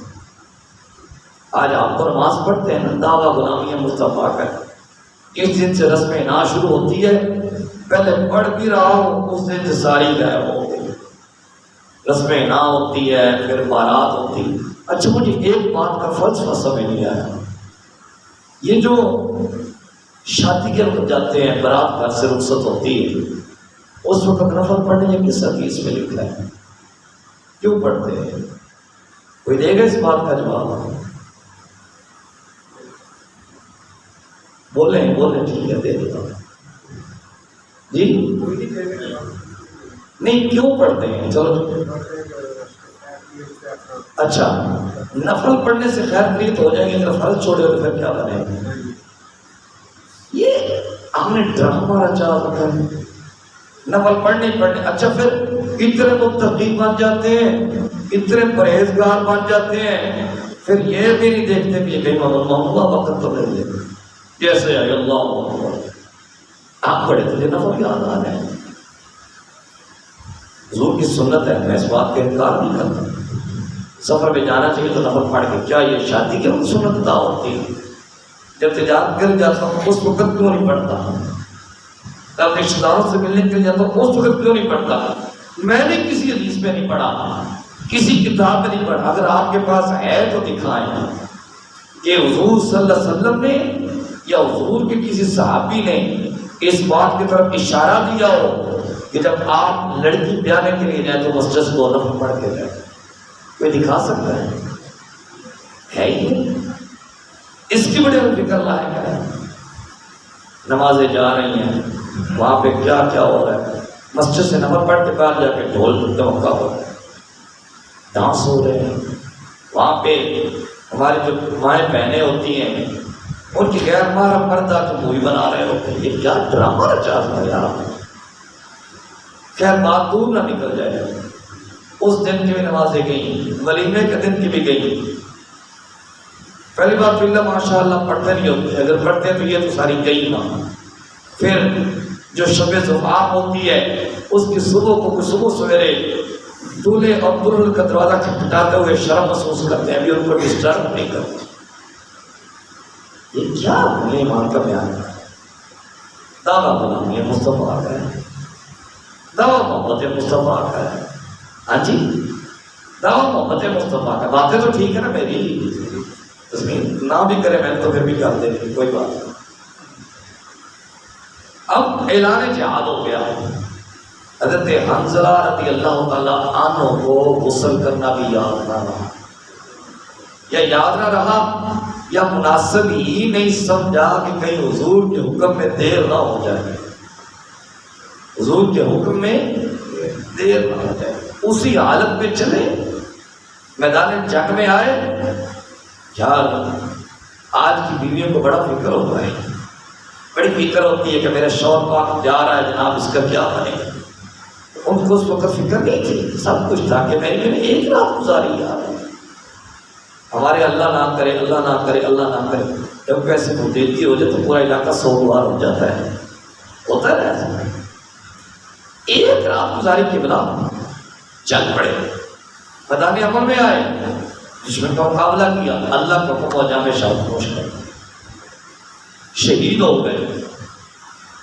آج آپ کو نماز پڑھتے ہیں، دعویٰ غلامی مصطفیٰ کا، اس دن سے رسم نا شروع ہوتی ہے، پہلے پڑھ بھی رہا ہوں اس دن سے ساری غائب ہو گئی، رسم نا ہوتی ہے، پھر بارات ہوتی ہے۔ اچھا مجھے ایک بات کا فلسفہ سمجھ نہیں آیا، یہ جو شادی کے وقت جاتے ہیں، برات گھر سے رخصت ہوتی ہے، اس وقت نفل پڑھنے یا کس حدیث میں لکھا ہے؟ کیوں پڑھتے ہیں؟ کوئی دے گا اس بات کا جواب؟ بولیں بولیں، ٹھیک ہے دے دیتا ہوں جی۔ نہیں کیوں پڑھتے ہیں؟ چلو اچھا، نفل پڑھنے سے خیر خرید ہو جائے گی، اگر فرض چھوڑے تو پھر کیا بنے گا؟ یہ ہم نے ڈرامہ رچا ہوتا ہے، نفل پڑھنے پڑھنے۔ اچھا پھر اتنے متقی بن جاتے ہیں، اتنے پرہیزگار بن جاتے ہیں، پھر یہ بھی نہیں دیکھتے کہ کہیں اللہ وقت تو نہیں دیتے، جیسے اللہ آپ پڑھے تجھے نفل یاد آ رہے ہیں، حضور کی سنت ہے، میں اس بات کا انکار نہیں کرتا. سفر میں جانا چاہیے تو نفل پڑھ کے. کیا یہ شادی کے وقت سنت ادا ہوتی ہے؟ جب تجارت کر جاتا ہوں اس وقت کیوں نہیں پڑھتا؟ جب رشتہ داروں سے ملنے کے لیے جاتا ہوں اس وقت کیوں نہیں پڑھتا؟ میں نے کسی حدیث میں نہیں پڑھا، کسی کتاب میں نہیں پڑھا. اگر آپ کے پاس ہے تو دکھائیں کہ حضور صلی اللہ علیہ وسلم نے یا حضور کے کسی صحابی نے اس بات کی طرف اشارہ دیا ہو کہ جب آپ لڑکی بیانے کے لیے جائیں تو مسجد کو نفل پڑھ کے جائیں. کوئی دکھا سکتا ہے ہی؟ اس کی بڑے فکر لائق ہے. نمازیں جا رہی ہیں، وہاں پہ کیا کیا ہو رہا ہے. مسجد سے نفل پڑھ کے بعد جا کے ڈھول دھمکا ہو رہا ہے، ڈانس ہو رہے ہیں. وہاں پہ ہماری جو مائیں بہنیں ہوتی ہیں ان کی غیر محرم پردہ کی مووی بنا رہے ہوتے ہیں. یہ کیا ڈرامہ رچا ہوا ہے یار. خیر بات دور نہ نکل جائے. اس دن کی بھی نمازیں گئیں، ولیمے کے دن کی بھی گئیں. پہلی بات تو اللہ ماشاء اللہ پڑھتے نہیں ہوتے، اگر پڑھتے تو یہ تو ساری گئی نا. پھر جو شب زفاف ہوتی ہے اس کی صبح کو صبح سویرے دولہے اور دلہن کا دروازہ کھٹکھٹاتے ہوئے شرم محسوس کرتے ہیں، ابھی ان کو ڈسٹرب نہیں کرتے. یہ کیا ایمان کا بیان ہے؟ دعویٰ غلامی مصطفیٰ کا ہے، دعویٰ محبت مصطفیٰ کا ہے. ہاں جی، دعویٰ محبت مصطفیٰ کا. باتیں تو ٹھیک ہے نا میری، اس میں نہ بھی کرے میں تو پھر بھی کر دیں گے، کوئی بات نہیں. اب اعلان جہاد ہو گیا. حضرت حنظلہ رضی اللہ تعالیٰ عنہ کو غسل کرنا بھی یاد نہ رہا، یا یاد نہ رہا یا مناسب ہی نہیں سمجھا کہ کہیں حضور کے حکم میں دیر نہ ہو جائے. حضور کے حکم میں دیر نہ ہو جائے. اسی حالت میں چلے میدان جنگ میں آئے. یار آج کی بیویوں کو بڑا فکر ہوتا ہے، بڑی فکر ہوتی ہے کہ میرا شوہر پاک جا رہا ہے جناب، اس کا کیا بنے گا. ان کو اس وقت فکر نہیں تھی، سب کچھ تھا کہ میں نے ایک رات گزاری یار. ہمارے اللہ نہ کرے، اللہ نہ کرے، اللہ نہ کرے، جب پیسے کو دیتی ہو جائے تو پورا علاقہ سوگوار ہو جاتا ہے. ہوتا ہے نا ایسا. ایک رات گزاری کے بنا چل پڑے، میدان عمل میں آئے، دشمن کا مقابلہ کیا، اللہ کا حکم جامع شہادت نوش کر شہید ہو گئے.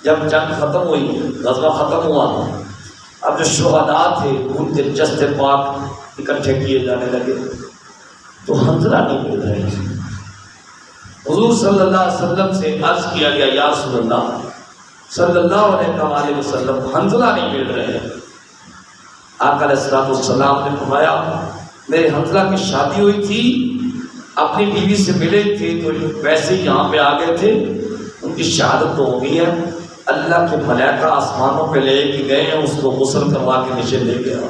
جب جنگ ختم ہوئی، غزوہ ختم ہوا، اب جو شہداء تھے ان کے جسد پاک اکٹھے کیے جانے لگے تو حنظلہ نہیں مل رہے. حضور صلی اللہ علیہ وسلم سے عرض کیا گیا یا رسول اللہ صلی اللہ علیہ وسلم حنظلہ نہیں مل رہے. آقا علیہ السلام نے فرمایا میرے حنظلہ کی شادی ہوئی تھی، اپنی بیوی سے ملے تھے تو ویسے ہی یہاں پہ آ گئے تھے، ان کی شہادت تو ہو گئی ہے. اللہ کے ملائکہ آسمانوں پہ لے کے گئے ہیں، اس کو غسل کروا کے نیچے لے گیا.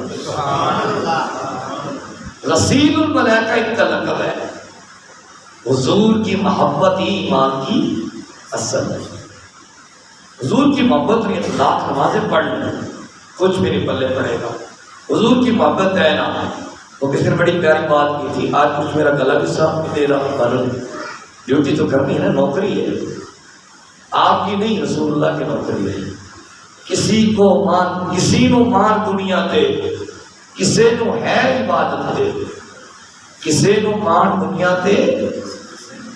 رسول الملائکہ ان کا لقب ہے. حضور کی محبت ہی ایمان کی اصل ہے. حضور کی محبت نہیں، لاکھ نمازیں پڑھ لیں کچھ بھی نہیں پلے پڑے گا. حضور کی محبت ہے نا. وہ کسی نے بڑی پیاری بات کی تھی، آج کچھ میرا گلا بھی صاف نہیں دے رہا، معلوم ڈیوٹی تو کرنی ہے نا، نوکری ہے آپ کی نہیں، رسول اللہ کی نوکری ہے. کسی نو مان دنیا دے، کسے نو ہے عبادت دے. کسے نو مان دنیا دے،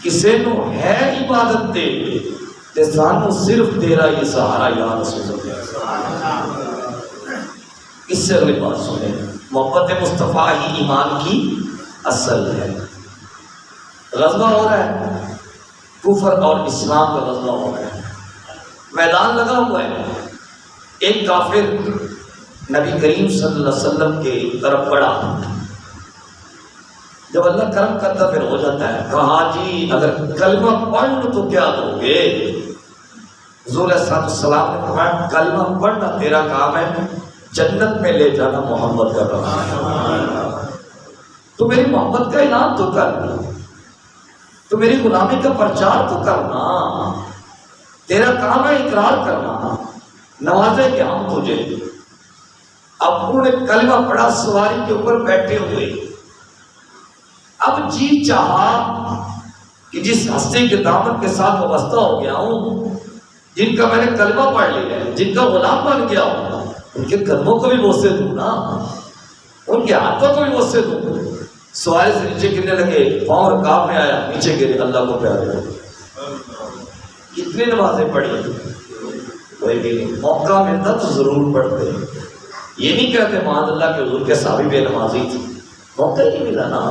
کسے نو ہے عبادت دے، تے سانو صرف تیرا یہ سہارا یا رسول اللہ. اس سے اگلی بات سنیں، محبت مصطفیٰ ہی ایمان کی اصل ہے. غزوہ ہو رہا ہے، کفر اور اسلام کا غزوہ ہو رہا ہے، میدان لگا ہوا ہے. ایک کافر نبی کریم صلی اللہ علیہ وسلم کے طرف بڑھا، جب اللہ کرم کرتا پھر ہو جاتا ہے. کہا جی اگر کلمہ پڑھ لو تو کیا دو گے؟ حضور علیہ السلام نے فرمایا کلمہ پڑھنا تیرا کام ہے، جنت میں لے جانا محمد کا کام ہے. تو میری محبت کا اعلان تو کر، تو میری غلامی کا پرچار تو کرنا. تیرا کام ہے اقرار کرنا، نوازے کہ ہم تجھے. اب انہوں نے کلمہ پڑھا، سواری کے اوپر بیٹھے ہوئے. اب جی چاہا کہ جس ہستی کے دامن کے ساتھ وابستہ ہو گیا ہوں، جن کا میں نے کلمہ پڑھ لیا ہے، جن کا غلام بن گیا ہوں، ان کے قدموں کو بھی بوسے دوں نا، ان کے ہاتھوں کو بھی بوسے دوں. سوائے سے نیچے گرنے لگے، پاؤں رکاب میں آیا، نیچے گرے، اللہ کو پیارے ہو. کتنی نمازیں پڑھی، کوئی بھی نہیں. موقع ملتا تو ضرور پڑھتے. یہ نہیں کہتے معاذ اللہ کے حضور کے صحابی بے نمازی تھی، موقع ہی نہیں ملا نا.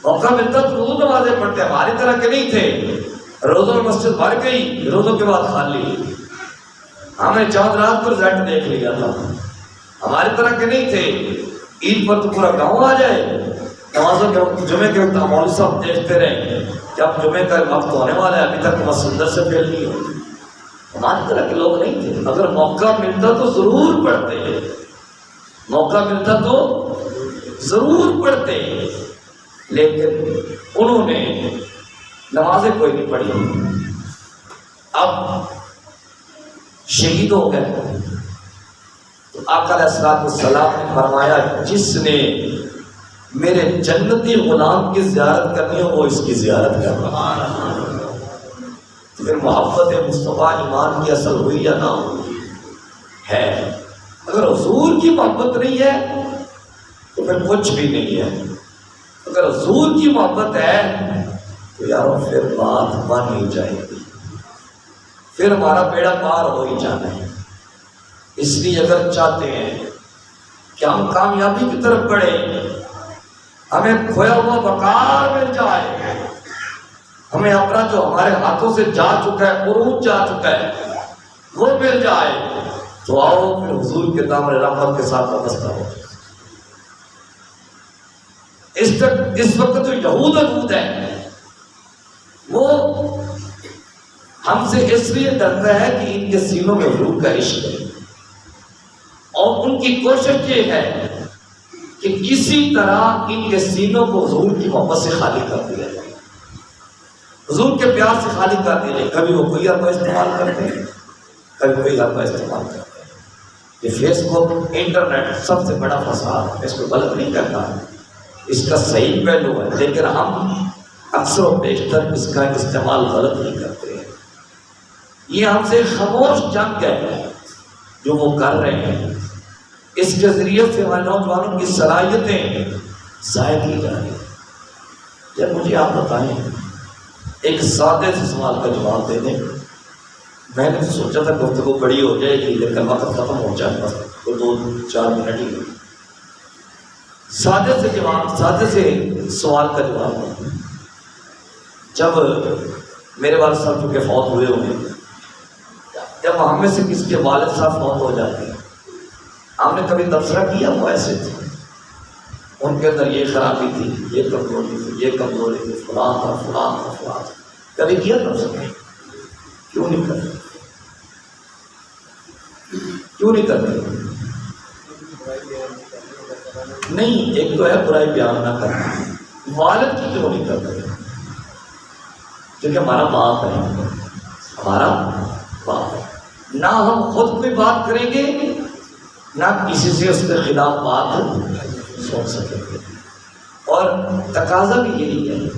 موقع ملتا تو ضرور نمازیں پڑھتے. ہماری طرح کے نہیں تھے روزوں میں مسجد بھر گئی، روزوں کے بعد خالی. ہم نے چاند رات کو رزلٹ دیکھ لیا تھا. ہماری طرح کے نہیں تھے عید پر تو پورا گاؤں آ جائے. نمازوں کے وقت، جمعے کے وقت مولوی صاحب دیکھتے رہے کہ اب جمعے کا وقت ہونے والا ہے، ابھی تک مسجد سے پھیل نہیں ہوئی. ہماری طرح کے لوگ نہیں تھے. اگر موقع ملتا تو ضرور پڑھتے، موقع ملتا تو ضرور پڑھتے. لیکن انہوں نے نمازیں کوئی نہیں پڑھی. اب شہید ہو گئے تو آقا علیہ الصلوۃ والسلام نے فرمایا جس نے میرے جنتی غلام کی زیارت کرنی ہو وہ اس کی زیارت کرنا. تو پھر محبت مصطفیٰ ایمان کی اصل ہوئی یا نہ ہوئی ہے. اگر حضور کی محبت نہیں ہے تو پھر کچھ بھی نہیں ہے. اگر حضور کی محبت ہے تو یارو پھر بات بن ہی جائے گی، پھر ہمارا بیڑا پار ہو ہی جانا ہے. اس لیے اگر چاہتے ہیں کہ ہم کامیابی کی طرف بڑھیں، ہمیں کھویا ہوا وقار مل جائے، ہمیں اپنا جو ہمارے ہاتھوں سے جا چکا ہے، عروج جا چکا ہے، وہ مل جائے، تو آؤ پھر حضور کے دامن رحمت کے ساتھ وابستہ ہو. اس وقت جو یہود ودود ہے وہ ہم سے اس لیے ڈرتا ہے کہ ان کے سینوں میں حضور کا عشق ہے، اور ان کی کوشش یہ ہے کہ کسی طرح ان کے سینوں کو حضور کی محبت سے خالی کر دیا جائے، حضور کے پیار سے خالی کر دیا جائے. کبھی وہ کوئی حربہ استعمال کرتے ہیں، کبھی کوئی حربہ استعمال کرتے ہیں. یہ فیس بک، انٹرنیٹ سب سے بڑا فساد، اس کو غلط نہیں کرتا، اس کا صحیح پہلو ہے، لیکن ہم اکثر و بیشتر اس کا استعمال غلط نہیں کرتے ہیں. یہ ہم سے خاموش جنگ ہے جو وہ کر رہے ہیں. اس کے ذریعے سے ہمارے نوجوانوں کی صلاحیتیں ضائع کی جا رہی ہیں. جب مجھے آپ بتائیں، ایک سادے سے سوال کا جواب دے دیں. میں نے سوچا تھا گفتگو بڑی ہو جائے گی لیکن وقت ختم ہو جائے گا، تو 2-4 منٹ ہی. سادے سے سوال کا جواب. جب میرے والد صاحب چونکہ فوت ہوئے ہوئے، جب ہم میں سے کسی کے والد صاحب فوت ہو جاتے ہیں، ہم نے کبھی تبصرہ کیا وہ ایسے تھے، ان کے اندر یہ خرابی تھی، یہ کمزوری تھی، یہ کمزوری تھی، فلاں تھا، فلاں تھا، فلاں تھا. کبھی کیا تبصرہ؟ کیوں نہیں کرتے؟ کیوں نہیں کرتے؟ نہیں، ایک تو ہے برائی بیان نہ کرنا، والد کی کیوں نہیں کرتے؟ کیونکہ ہمارا باپ ہے، ہمارا باپ ہے. نہ ہم خود کوئی بات کریں گے، نہ کسی سے اس کے خلاف بات سن سکیں گے. اور تقاضا بھی یہی ہے،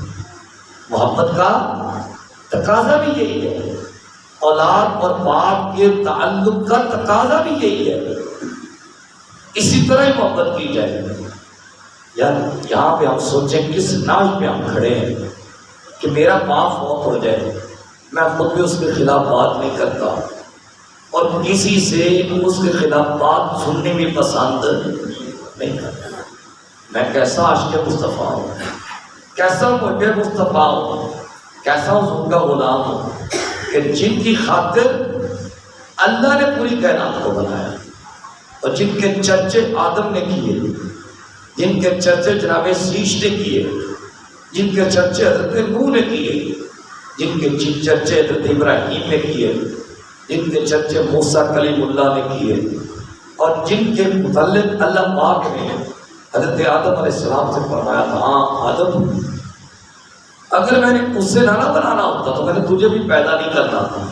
محبت کا تقاضا بھی یہی ہے، اولاد اور باپ کے تعلق کا تقاضا بھی یہی ہے. اسی طرح ہی محبت کی جائے. یار یہاں پہ ہم سوچیں کس ناج پہ ہم کھڑے ہیں کہ میرا باپ فوت ہو جائے، میں خود بھی اس کے خلاف بات نہیں کرتا اور کسی سے اس کے خلاف بات سننے میں پسند نہیں کرتا. میں کیسا عاشق مصطفیٰ ہوں، کیسا محب مصطفیٰ ہوں، کیسا حضور کا غلام ہوں کہ جن کی خاطر اللہ نے پوری کائنات کو بنایا، اور جن کے چرچے آدم نے کیے، جن کے چرچے جناب شیش نے کیے، جن کے چرچے حضرت نوح نے کیے، جن کے چرچے حضرت ابراہیم نے کیے، جن کے چرچے موسیٰ کلیم اللہ نے کیے، اور جن کے متعلق اللہ پاک نے حضرت آدم علیہ السلام سے فرمایا تھا، ہاں آدم اگر میں نے اس سے نہ بنانا ہوتا تو میں نے تجھے بھی پیدا نہیں کرنا تھا.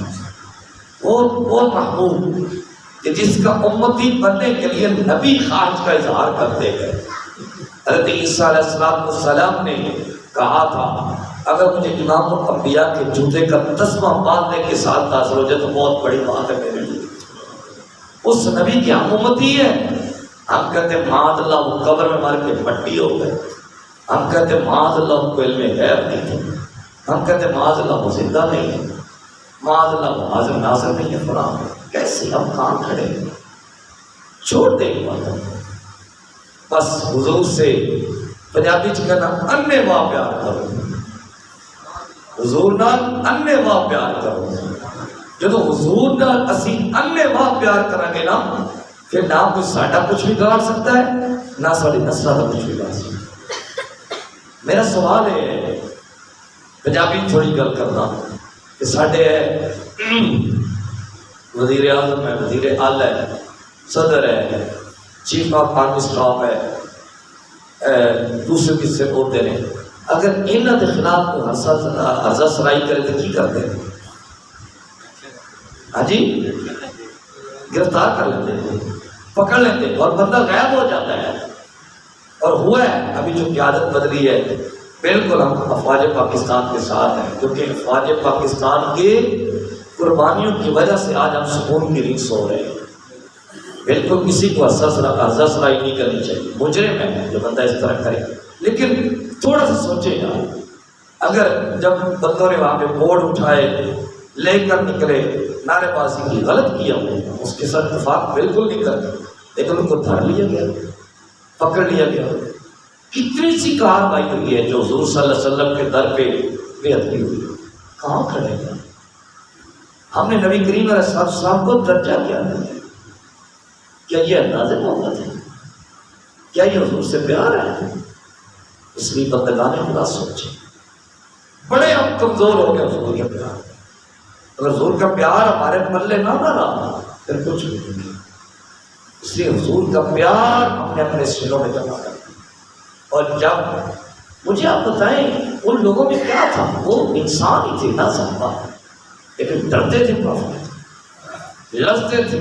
وہ محبوب کہ جس کا امتی بننے کے لیے نبی خواہش کا اظہار کرتے ہیں. حضرت عیسیٰ علیہ السلام نے کہا تھا اگر مجھے امام الانبیاء کے جوتے کا تسمہ باندھنے کے ساتھ حاصل ہو جائے تو بہت بڑی بات ہے میرے لیے، اس نبی کی ہم امتی ہے. ہم کہتے ہیں معاذ اللہ وہ قبر میں مر کے مٹی ہو گئے. ہم کہتے ہیں معاذ اللہ ان کو علم غیب نہیں تھے. ہم کہتے ہیں معاذ اللہ وہ زندہ نہیں ہے. معاذ اللہ وہ حاضر ناظر نہیں ہے. فلاں کیسے ہم کہاں کھڑے ہیں؟ چھوڑ دیں بات. بس حضور سے پنجابی چ کہنا انے واہ پیار کرو. حضور نال انے واہ پیار کرو. جدو حضور نال اسی انے واہ پیار کریں گے نا پھر نہ کوئی ساڈا کچھ بھی گاڑ سکتا ہے نہ ساری نسل کا کچھ بھی گاڑ سکتا ہے. میرا سوال ہے پنجابی تھوڑی گل کرنا کہ ساڈے وزیر اعظم ہے, وزیر اعلی ہے, صدر ہے, چیف آف آرمی اسٹاف ہے, دوسرے کسی عہدے نے, اگر انہوں کے خلاف کوئی ہرزہ سرائی کرے تو کی کرتے ہیں؟ ہاں جی گرفتار کر لیتے ہیں, پکڑ لیتے ہیں اور بندہ غائب ہو جاتا ہے. اور ہوا ہے ابھی جو قیادت بدلی ہے بالکل ہم افواج پاکستان کے ساتھ ہیں, کیونکہ افواج پاکستان کے قربانیوں کی وجہ سے آج ہم سکون کی نیند سو رہے ہیں. بالکل کسی کو ہرزہ سرائی نہیں کرنی چاہیے. مجرم ہے جو بندہ اس طرح کرے, لیکن تھوڑا سا سوچے گا اگر جب بندوں نے وہاں پہ بورڈ اٹھائے لے کر نکلے نعرے بازی کی غلط کیا ہو اس کے ساتھ اتفاق بالکل نہیں کرتے, لیکن ان کو دھر لیا گیا, پکڑ لیا گیا. کتنی سی کارروائی ہوئی ہے جو حضور صلی اللہ علیہ وسلم کے در پہ بے ادبی ہوئی. کہاں کھڑے گا؟ ہم نے نبی کریم علیہ السلام کو درجہ کیا ہے. کیا یہ انداز محبت ہے؟ کیا یہ حضور سے پیار ہے؟ اس لیے بندگان خدا سوچے بڑے ہم کمزور ہو گئے حضور کے پیار. اگر حضور کا پیار ہمارے پلے نہ رہا پھر کچھ بھی نہیں. اس لیے حضور کا پیار ہم نے اپنے سینوں میں جمع کر. اور جب مجھے آپ بتائیں ان لوگوں میں کیا تھا, وہ انسان ہی تھے نہ صحابہ, لیکن ڈرتے تھے پروفٹ, لڑتے تھے.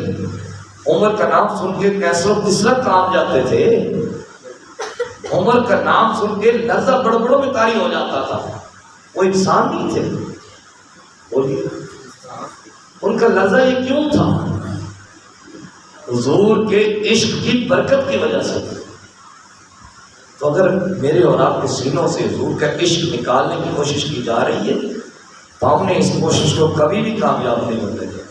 عمر کا نام سن کے کیسے کسرا کام جاتے تھے. عمر کا نام سن کے لرزہ بڑبڑوں میں طاری ہو جاتا تھا. وہ انسان نہیں تھے. بولیے ان کا لرزہ یہ کیوں تھا؟ حضور کے عشق کی برکت کی وجہ سے. تو اگر میرے اور آپ کے سینوں سے حضور کا عشق نکالنے کی کوشش کی جا رہی ہے تو ہم نے اس کوشش کو کبھی بھی کامیاب نہیں ہونے دیا.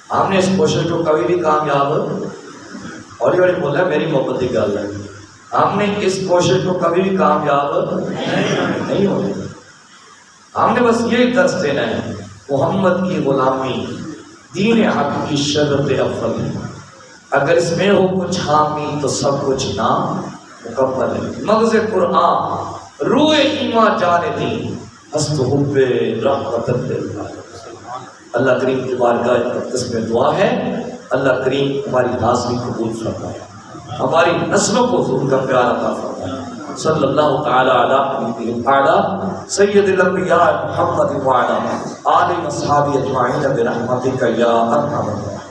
ہم نے اس کوشش کو کبھی بھی کامیاب ہولی ہولی بولا میری محبت کی گل ہے, ہم نے اس کوشش کو کبھی بھی کامیاب نہیں ہونے دیا. ہم نے بس یہی درس دینا ہے محمد کی غلامی دین حق کی شرط افضل ہے. اگر اس میں ہو کچھ حامی تو سب کچھ نام مکمل ہے. مغز قرآن روح ایمان جانے دی ہست حب رحمت اللہ. اللہ کریم کی بارگاہ مقدس میں دعا ہے اللہ کریم ہماری حاضری قبول فرمائے, ہماری نسلوں کو حضور کا پیار عطا فرمائے. صلی اللہ تعالی علی نبی اعلی سید الانبیاء محمد وعلی آلہ و صحابہ اجمعین برحمتک یا ارحم الراحمین.